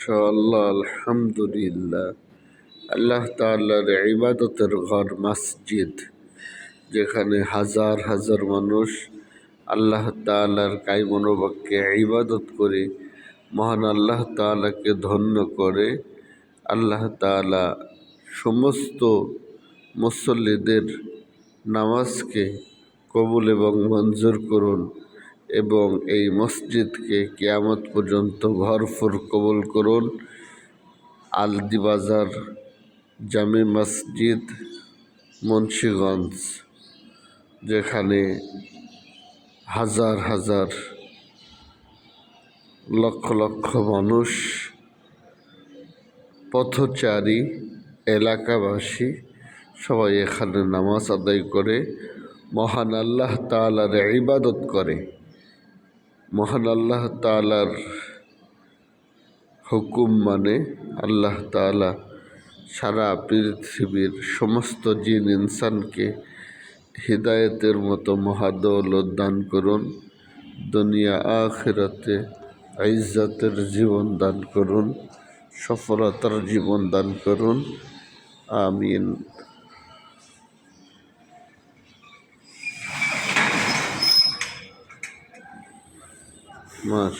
মাশাআল্লাহ, আলহামদুলিল্লাহ। আল্লাহ তাআলার ইবাদতের ঘর মসজিদ, যেখানে হাজার হাজার মানুষ আল্লাহ তাআলার কায়মনোবাক্যে ইবাদত করে মহান আল্লাহ তাআলাকে ধন্য করে। আল্লাহ তাআলা সমস্ত মুসল্লিদের নামাজকে কবুল এবং মঞ্জুর করুন এবং এই মসজিদকে কিয়ামত পর্যন্ত ভরপুর কবুল করুন। আলদি বাজার জামে মসজিদ, মুন্সিগঞ্জ, যেখানে হাজার হাজার লক্ষ লক্ষ মানুষ, পথচারী, এলাকাবাসী সবাই এখানে নামাজ আদায় করে মহান আল্লাহ তাআলার ইবাদত করে। মহান আল্লাহ তাআলার হুকুম মানে আল্লাহ তাআলা সারা পৃথিবীর সমস্ত জিন ইনসানকে হিদায়েতের মতো মহাদৌলত দান করুন। দুনিয়া আখিরাতে ইজ্জতের জীবন দান করুন, সফলতার জীবন দান করুন। আমিন।